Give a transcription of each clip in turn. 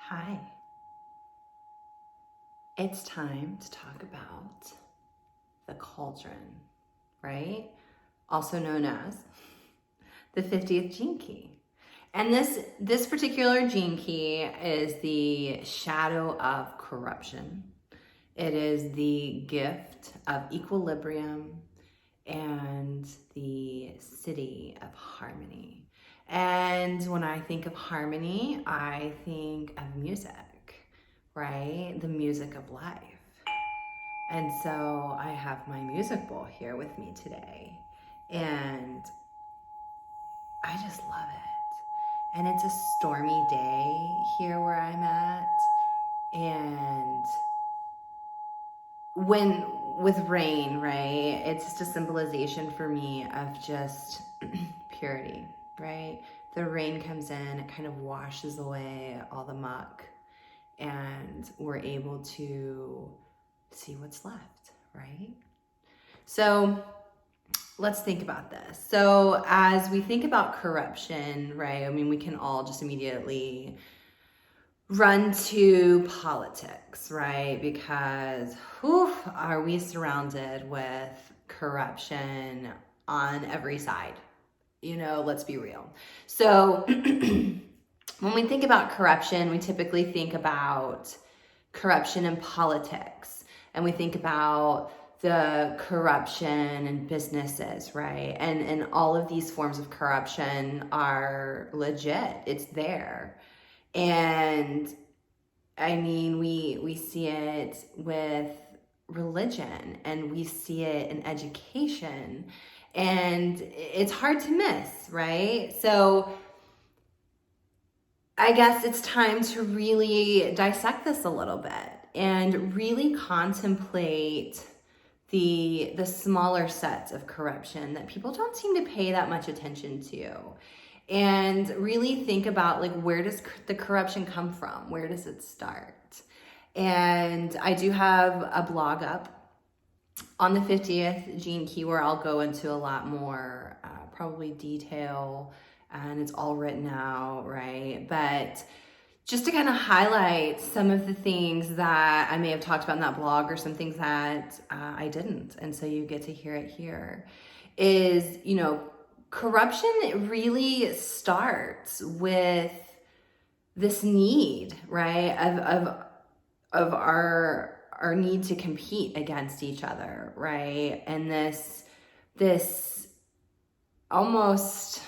Hi. It's time to talk about the cauldron, right? Also known as the 50th gene key. And this particular gene key is the shadow of corruption. It is the gift of equilibrium and the city of harmony. And when I think of harmony, I think of music, right? The music of life. And so I have my music bowl here with me today, and I just love it. And it's a stormy day here where I'm at, and when with rain, right, it's just a symbolization for me of just purity, right? The rain comes in, it kind of washes away all the muck, and we're able to see what's left, right? So let's think about this. So as we think about corruption, right, I mean, we can all just immediately run to politics, right? Because are we surrounded with corruption on every side? Let's be real. So when we think about corruption, we typically think about corruption in politics, and we think about the corruption in businesses, right? And all of these forms of corruption are legit. It's there. And I mean, we see it with religion, and we see it in education, and it's hard to miss, right? So I guess it's time to really dissect this a little bit and really contemplate the smaller sets of corruption that people don't seem to pay that much attention to, and really think about, like, where does the corruption come from? Where does it start? And I do have a blog up on the 50th gene key where I'll go into a lot more probably detail, and it's all written out, right? But just to kind of highlight some of the things that I may have talked about in that blog, or some things that I didn't, and so you get to hear it here, is, corruption really starts with this need, right, of our need to compete against each other, right? And this almost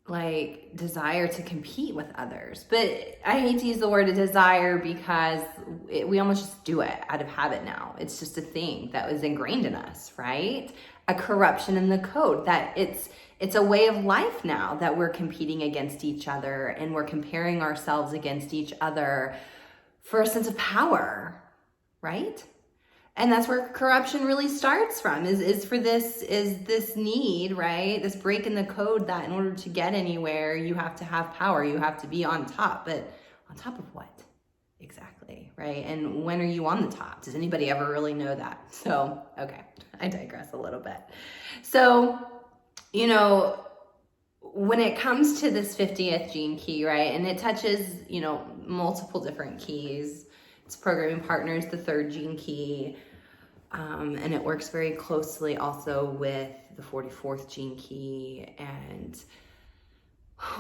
like desire to compete with others. But I hate to use the word desire, because we almost just do it out of habit now. It's just a thing that was ingrained in us, right? A corruption in the code, that it's a way of life now, that we're competing against each other, and we're comparing ourselves against each other for a sense of power, right? And that's where corruption really starts from, is this need, right? This break in the code, that in order to get anywhere, you have to have power, you have to be on top. But on top of what exactly, right? And when are you on the top? Does anybody ever really know that? So, okay, I digress a little bit. So, when it comes to this 50th gene key, right, and it touches, multiple different keys. It's programming partners, the 3rd gene key, and it works very closely also with the 44th gene key. And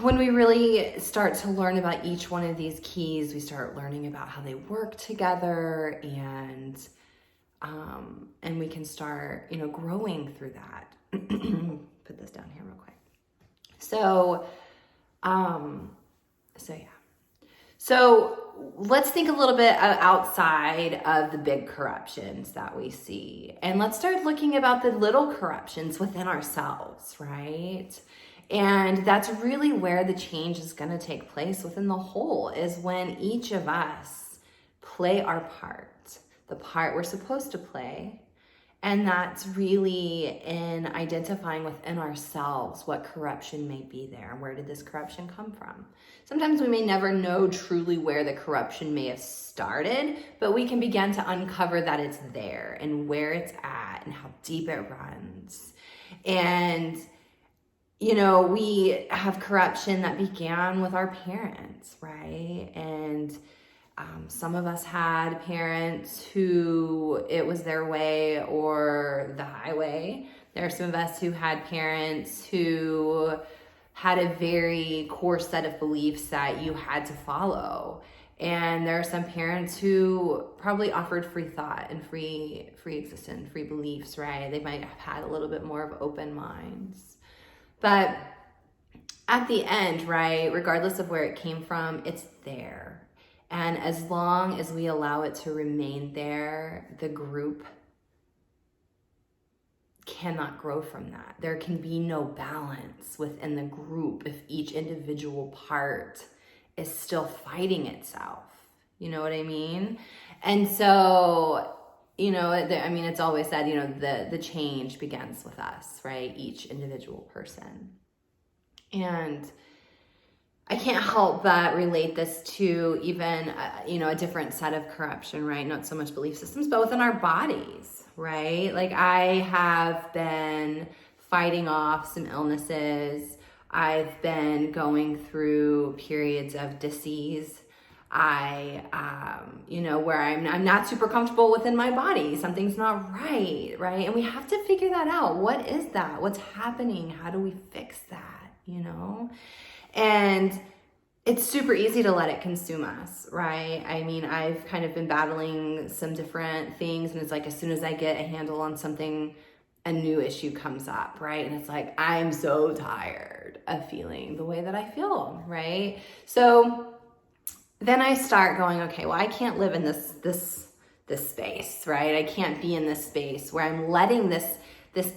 when we really start to learn about each one of these keys, we start learning about how they work together, and we can start, growing through that. Put this down here real quick. So yeah. So let's think a little bit outside of the big corruptions that we see, and let's start looking about the little corruptions within ourselves, right? And that's really where the change is going to take place within the whole, is when each of us play our part, the part we're supposed to play. And that's really in identifying within ourselves what corruption may be there, and where did this corruption come from. Sometimes we may never know truly where the corruption may have started, but we can begin to uncover that it's there, and where it's at, and how deep it runs. And you know, we have corruption that began with our parents, right? And some of us had parents who it was their way or the highway. There are some of us who had parents who had a very core set of beliefs that you had to follow. And there are some parents who probably offered free thought and free existence, free beliefs, right? They might have had a little bit more of open minds. But at the end, right, regardless of where it came from, it's there. And as long as we allow it to remain there, the group cannot grow from that. There can be no balance within the group if each individual part is still fighting itself. You know what I mean? And so, you know, I mean, it's always said, you know, the change begins with us, right? Each individual person. And I can't help but relate this to even, you know, a different set of corruption, right? Not so much belief systems, but within our bodies, right? Like I have been fighting off some illnesses. I've been going through periods of disease. You know, where I'm not super comfortable within my body. Something's not right, right? And we have to figure that out. What is that? What's happening? How do we fix that, you know? And it's super easy to let it consume us, right? I mean, I've kind of been battling some different things, and it's like as soon as I get a handle on something, a new issue comes up, right? And it's like, I'm so tired of feeling the way that I feel, right? So then I start going, okay, well, I can't live in this space, right? I can't be in this space where I'm letting this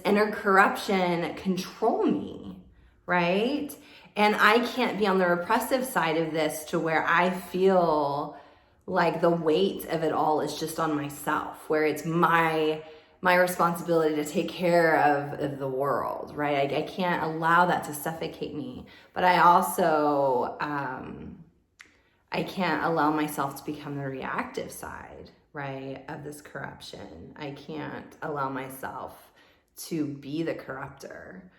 inner corruption control me, right? And I can't be on the repressive side of this to where I feel like the weight of it all is just on myself, where it's my responsibility to take care of the world, right? I can't allow that to suffocate me. But I also, I can't allow myself to become the reactive side, right, of this corruption. I can't allow myself to be the corrupter.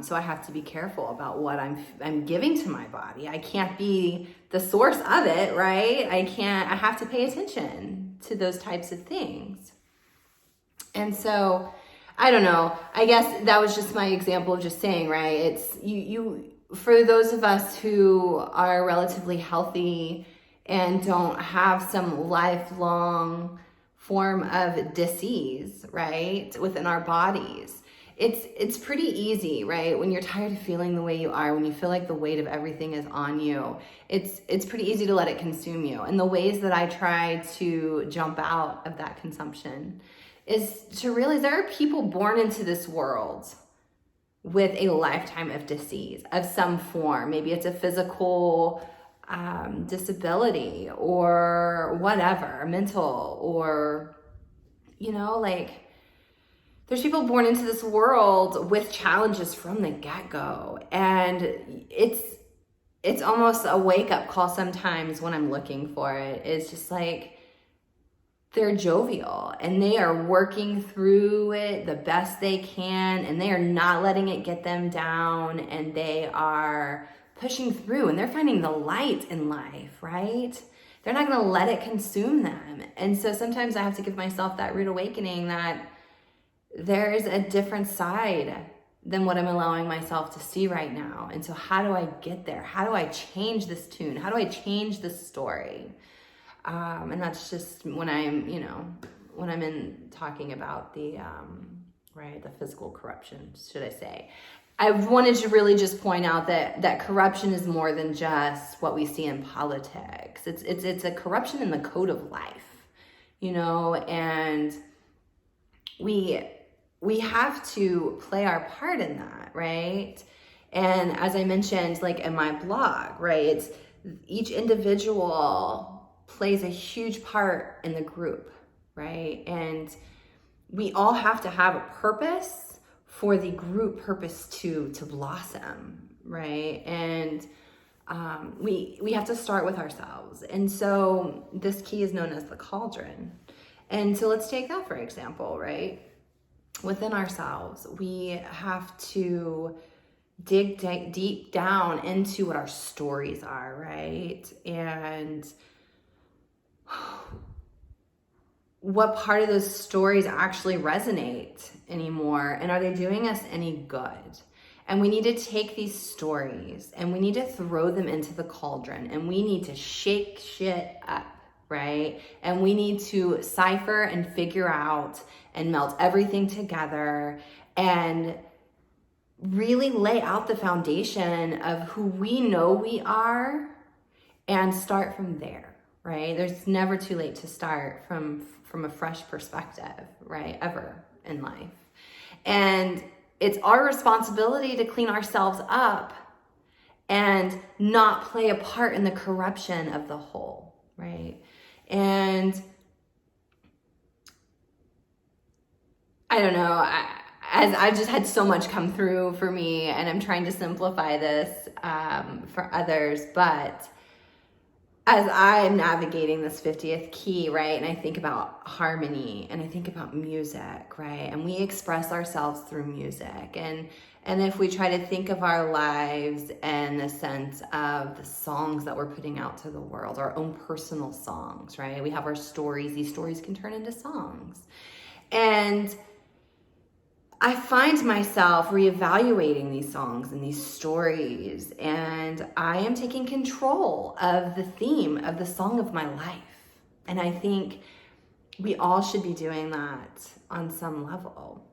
So I have to be careful about what I'm giving to my body. I can't be the source of it, right? I have to pay attention to those types of things. And so, I don't know, I guess that was just my example of just saying, right? It's you for those of us who are relatively healthy and don't have some lifelong form of disease, right, within our bodies, it's pretty easy, right? When you're tired of feeling the way you are, when you feel like the weight of everything is on you, it's pretty easy to let it consume you. And the ways that I try to jump out of that consumption is to realize there are people born into this world with a lifetime of disease of some form. Maybe it's a physical disability or whatever, mental, or, you know, like there's people born into this world with challenges from the get-go. And it's almost a wake-up call sometimes when I'm looking for it. It's just like, they're jovial and they are working through it the best they can, and they are not letting it get them down, and they are pushing through, and they're finding the light in life, right? They're not going to let it consume them. And so sometimes I have to give myself that rude awakening that there is a different side than what I'm allowing myself to see right now. And so how do I get there? How do I change this tune? How do I change this story? And that's just when I'm, you know, when I'm in talking about the, right, the physical corruption, should I say. I wanted to really just point out that corruption is more than just what we see in politics. It's a corruption in the code of life, you know, and we have to play our part in that, right? And as I mentioned, like in my blog, right, it's each individual plays a huge part in the group, right? And we all have to have a purpose for the group purpose to blossom, right? And we have to start with ourselves. And so this key is known as the cauldron. And so let's take that for example, right? Within ourselves, we have to dig deep down into what our stories are, right? And what part of those stories actually resonate anymore, and are they doing us any good? And we need to take these stories and we need to throw them into the cauldron, and we need to shake shit up, right? And we need to cipher and figure out and melt everything together and really lay out the foundation of who we know we are and start from there, right? There's never too late to start from a fresh perspective, right? Ever in life. And it's our responsibility to clean ourselves up and not play a part in the corruption of the whole, right? And I don't know, as I just had so much come through for me, and I'm trying to simplify this for others, but as I'm navigating this 50th key, right, and I think about harmony and I think about music, right, and we express ourselves through music, and if we try to think of our lives in the sense of the songs that we're putting out to the world, our own personal songs, right, we have our stories. These stories can turn into songs, and I find myself reevaluating these songs and these stories, and I am taking control of the theme of the song of my life. And I think we all should be doing that on some level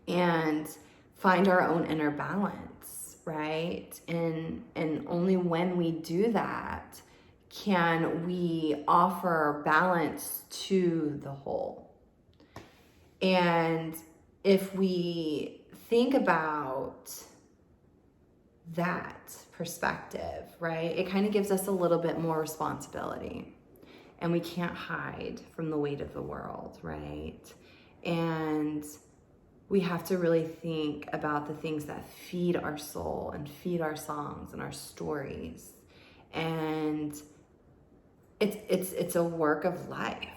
and find our own inner balance, right? And only when we do that can we offer balance to the whole. And if we think about that perspective, right, it kind of gives us a little bit more responsibility, and we can't hide from the weight of the world, right? And we have to really think about the things that feed our soul and feed our songs and our stories. And it's a work of life,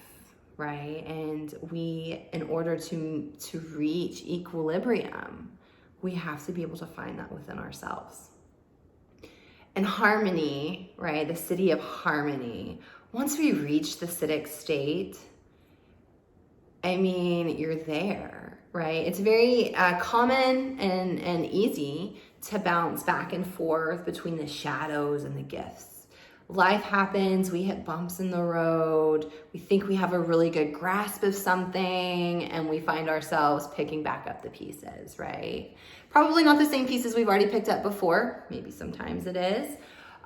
right? And we, in order to reach equilibrium, we have to be able to find that within ourselves. And harmony, right? The city of harmony. Once we reach the citic state, I mean, you're there, right? It's very common and easy to bounce back and forth between the shadows and the gifts. Life happens, we hit bumps in the road, we think we have a really good grasp of something, and we find ourselves picking back up the pieces, right? Probably not the same pieces we've already picked up before. Maybe sometimes it is.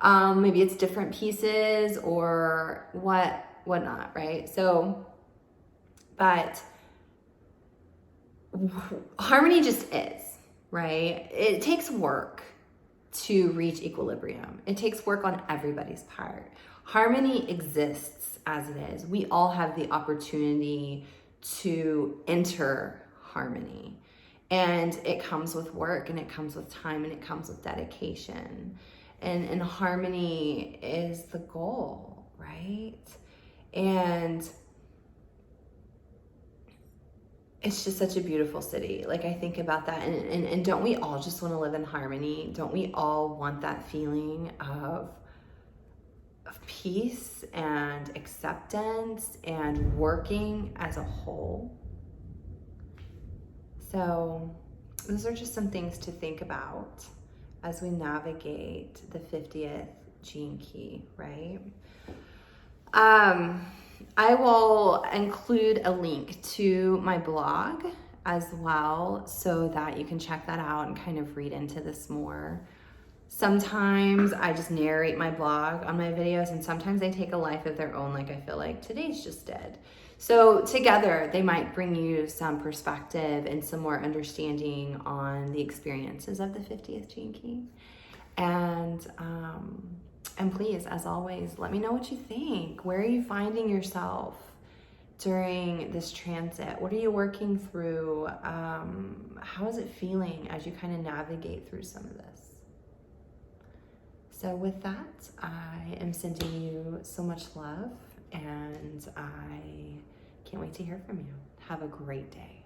Maybe it's different pieces or whatnot, right? So, but harmony just is, right? It takes work to reach equilibrium. It takes work on everybody's part. Harmony exists as it is. We all have the opportunity to enter harmony. And it comes with work, and it comes with time, and it comes with dedication. And harmony is the goal, right? And it's just such a beautiful city. Like, I think about that, and don't we all just want to live in harmony? Don't we all want that feeling of peace and acceptance and working as a whole? So those are just some things to think about as we navigate the 50th gene key, right? I will include a link to my blog as well, so that you can check that out and kind of read into this more. Sometimes I just narrate my blog on my videos, and sometimes they take a life of their own, like I feel like today's just did. So together they might bring you some perspective and some more understanding on the experiences of the 50th gene key. And please, as always, let me know what you think. Where are you finding yourself during this transit? What are you working through? How is it feeling as you kind of navigate through some of this? So with that, I am sending you so much love, and I can't wait to hear from you. Have a great day.